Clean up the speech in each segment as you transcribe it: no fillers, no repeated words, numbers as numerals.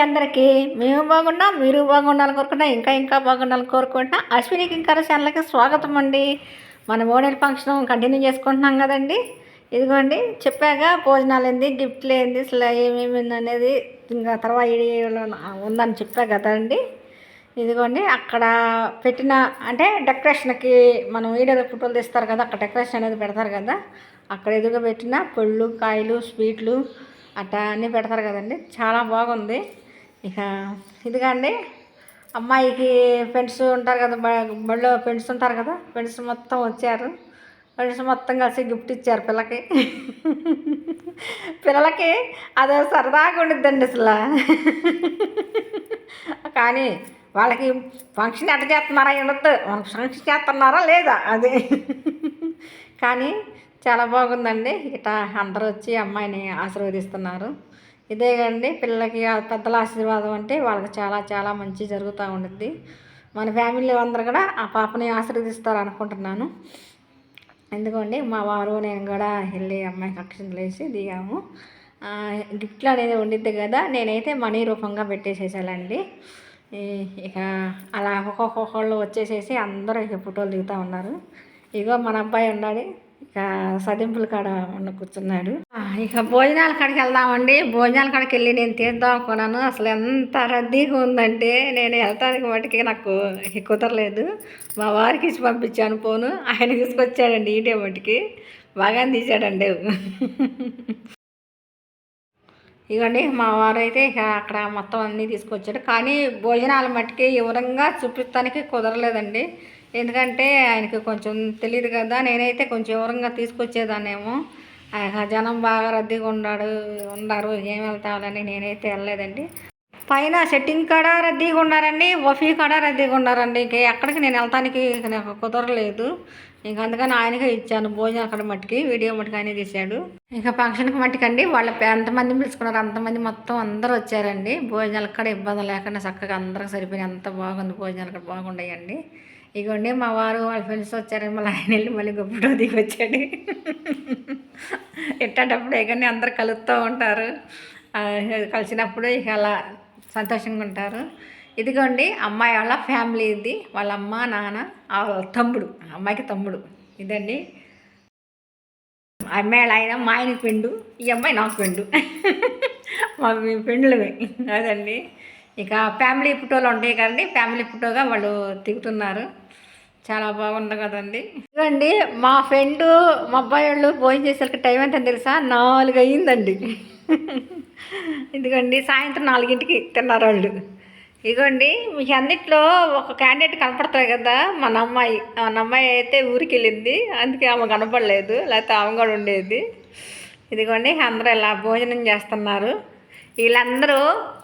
అందరికీ. మేము బాగున్నాం, మీరు బాగుండాలని కోరుకుంటున్నా, ఇంకా బాగుండాలని కోరుకుంటున్నా. అశ్విని కింకర ఛానల్కి స్వాగతం అండి. మన ఓణీల ఫంక్షన్ కంటిన్యూ చేసుకుంటున్నాం కదండి. ఇదిగోండి చెప్పాక భోజనాలు ఏంది, గిఫ్ట్లు ఏంది, అసలు ఏమేమి అనేది ఇంకా తర్వాత వీడియోలో ఉందని చెప్పా కదండి. ఇదిగోండి అక్కడ పెట్టిన అంటే డెకరేషన్కి మనం వీడియోలో ఫోటోలు తీస్తారు కదా, అక్కడ డెకరేషన్ అనేది పెడతారు కదా, అక్కడ ఎదురుగా పెట్టిన పళ్ళు, కాయలు, స్వీట్లు అట్లా అన్నీ పెడతారు కదండి. చాలా బాగుంది. ఇక ఇదిగండి అమ్మాయికి ఫ్రెండ్స్ ఉంటారు కదా, బడిలో ఫ్రెండ్స్ ఉంటారు కదా, ఫ్రెండ్స్ మొత్తం వచ్చారు. ఫ్రెండ్స్ మొత్తం కలిసి గిఫ్ట్ ఇచ్చారు పిల్లకి. పిల్లలకి అదో సరదాగా ఉండిద్దండి అసలు. కానీ వాళ్ళకి ఫంక్షన్ ఎట్ట చేస్తున్నారా ఉండద్దు, వాళ్ళకి ఫంక్షన్ చేస్తున్నారా లేదా అదే. కానీ చాలా బాగుందండి. ఇట అందరూ వచ్చి అమ్మాయిని ఆశీర్వదిస్తున్నారు. ఇదే కండి పిల్లలకి పెద్దల ఆశీర్వాదం అంటే వాళ్ళకి చాలా చాలా మంచి జరుగుతూ ఉంటుంది. మన ఫ్యామిలీ అందరూ కూడా ఆ పాపని ఆశీర్వదిస్తారు అనుకుంటున్నాను. ఎందుకండి మా వారు నేను కూడా వెళ్ళి అమ్మాయికి అక్షంతలు వేసి దిగాము. గిఫ్ట్లు అనేది ఉండిద్ది కదా, నేనైతే మనీ రూపంగా పెట్టేసేసానండి. ఇక అలా ఒక్కొక్కళ్ళు వచ్చేసేసి అందరూ ఇక ఫోటోలు దిగుతూ ఉన్నారు. ఇగో మన అబ్బాయి ఉన్నాడు, ఇక సదింపుల కాడ కూర్చున్నాడు. ఇక భోజనాల కాడికి వెళ్దామండి. భోజనాల కాడికి వెళ్ళి నేను తీద్దాం అనుకున్నాను. అసలు ఎంత రద్దీగా ఉందంటే నేను వెళ్తానికి మటుకి నాకు కుదరలేదు. మా వారికి ఇచ్చి పంపించాను ఫోను, ఆయన తీసుకొచ్చాడండి ఈటే మటుకి బాగా తీసాడండి. ఇవ్వండి మా వారు అయితే ఇక అక్కడ మొత్తం అన్నీ తీసుకొచ్చాడు. కానీ భోజనాల మట్టుకి వివరంగా చూపించడానికి కుదరలేదండి. ఎందుకంటే ఆయనకి కొంచెం తెలియదు కదా, నేనైతే కొంచెం వివరంగా తీసుకొచ్చేదాన్నేమో. జనం బాగా రద్దీగా ఉన్నారు, ఏం వెళ్తామని నేనైతే వెళ్ళలేదండి. పైన సెట్టింగ్ కాడ రద్దీగా ఉన్నారండి, వఫీ కాడ రద్దీగా ఉన్నారండి. ఇంక ఎక్కడికి నేను వెళ్తానికి నాకు కుదరలేదు. ఇంక అందుకని ఆయనకే ఇచ్చాను భోజనం అక్కడ మట్టుకి, వీడియో మట్టుకు ఆయనే తీశాడు. ఇంకా ఫంక్షన్కి మట్టుకండి వాళ్ళు ఎంతమంది పిలుచుకున్నారు అంతమంది మొత్తం అందరూ వచ్చారండి. భోజనాలు కూడా ఇబ్బంది లేకుండా చక్కగా అందరికి సరిపోయి అంత బాగుంది. భోజనాలు కూడా బాగుండాయండి. ఇగోండి మా వారు వాళ్ళ ఫ్రెండ్స్ వచ్చారని మళ్ళీ ఆయన వెళ్ళి మళ్ళీ ఫోటో దిగి వచ్చాడు. ఎట్టేటప్పుడు ఇవన్నీ అందరు కలుస్తూ ఉంటారు. కలిసినప్పుడు ఇక అలా సంతోషంగా ఉంటారు. ఇదిగోండి అమ్మాయి వాళ్ళ ఫ్యామిలీ, ఇది వాళ్ళ అమ్మ నాన్న తమ్ముడు, అమ్మాయికి తమ్ముడు. ఇదండి అమ్మాయి ఆయన మా ఆయనకి పెండు, ఈ అమ్మాయి నాకు పెండు. మాకు మేము పెండులమే అదండి. ఇక ఫ్యామిలీ ఫోటోలు ఉంటాయి కదండి, ఫ్యామిలీ ఫోటోగా వాళ్ళు దిగుతున్నారు. చాలా బాగుంది కదండి. ఇదిగోండి మా ఫ్రెండు మా అబ్బాయి వాళ్ళు భోజనం చేసేసరికి టైం ఎంత తెలుసా, 4 అయ్యిందండి. ఇదిగోండి సాయంత్రం 4ంటికి తిన్నారు వాళ్ళు. ఇదిగోండి మీకు అన్నిట్లో ఒక క్యాండిడేట్ కనపడతాయి కదా, మన అమ్మాయి అయితే ఊరికి వెళ్ళింది, అందుకే ఆమె కనపడలేదు, లేకపోతే ఆమె కూడా ఉండేది. ఇదిగోండి అందరూ ఇలా భోజనం చేస్తున్నారు. వీళ్ళందరూ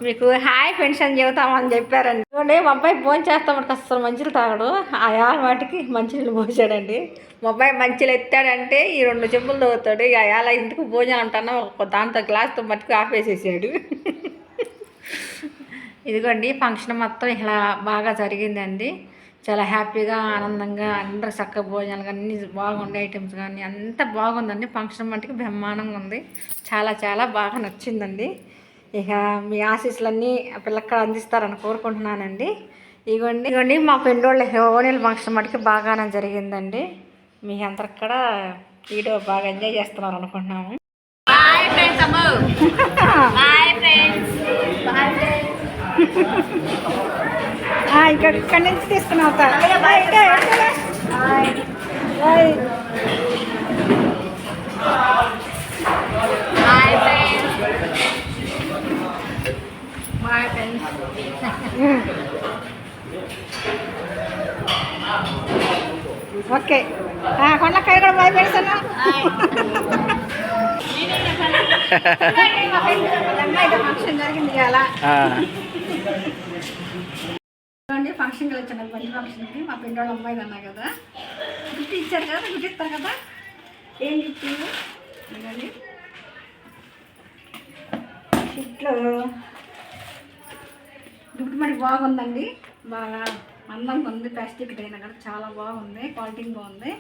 మీకు హాయ్ ఫ్రెండ్స్ అని చెబుతామని చెప్పారండి. చూడండి మా అబ్బాయి భోజనం చేస్తామంటే అసలు మంచిలు తాగడు, ఆ వాటికి మంచినీళ్ళు పోసాడండి. మా అబ్బాయి మంచిలు ఎత్తాడంటే ఈ 2 చెంబులు తాగుతాడు. ఇక అలా ఇంటికి భోజనం అంటాను ఒక దాంతో గ్లాస్తో మట్టుకు ఆపేసేసాడు. ఇదిగోండి ఫంక్షన్ మొత్తం ఇలా బాగా జరిగిందండి. చాలా హ్యాపీగా ఆనందంగా అందరూ చక్కగా భోజనాలు అన్నీ బాగుండే, ఐటమ్స్ కానీ అంతా బాగుందండి. ఫంక్షన్ మట్టుకు బ్రహ్మాండంగా ఉంది. చాలా చాలా బాగా నచ్చిందండి. ఇక మీ ఆశీస్సులన్నీ పిల్లక్కడ అందిస్తారని కోరుకుంటున్నానండి. ఇదిగోండి మా పెండోళ్ళ ఓణీల ఫంక్షన్ మటుకు బాగానే జరిగిందండి. మీ అందరికి కూడా వీడియో బాగా ఎంజాయ్ చేస్తున్నారు అనుకుంటున్నాము. ఇక్కడి నుంచి తీసుకుని అవుతారు. ఓకే కొండకాయ కూడా బాగా పెడతాను. ఫంక్షన్ జరిగింది కదా, ఫంక్షన్కి వచ్చాను బండి ఫంక్షన్కి. మా పెండి వాళ్ళ అమ్మాయి అన్నా కదా, గిఫ్ట్ ఇచ్చారు కదా, గిఫ్ట్ ఇస్తారు కదా. ఏం గిఫ్ట్ ఇవ్వండి, గిఫ్ట్లో గిఫ్ట్ మనకి బాగుందండి, బాగా అందంగా ఉంది. ప్లాస్టిక్ అయినా కూడా చాలా బాగుంది, క్వాలిటీ బాగుంది.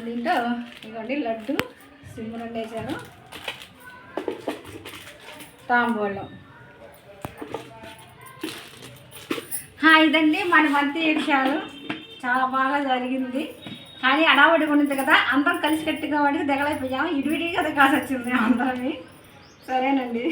దీంట్లో ఇవ్వండి లడ్డు సిమ్ములు వేసారు, తాంబూలం ఇదండి మన మంత్రి విషయాలు. చాలా బాగా జరిగింది, కానీ అడావడిగా ఉండింది కదా, అందరం కలిసి కట్టుగా వాడికి దిగలైపోయాము. ఇడివిడిగా కాసి వచ్చింది అందరం. సరేనండి.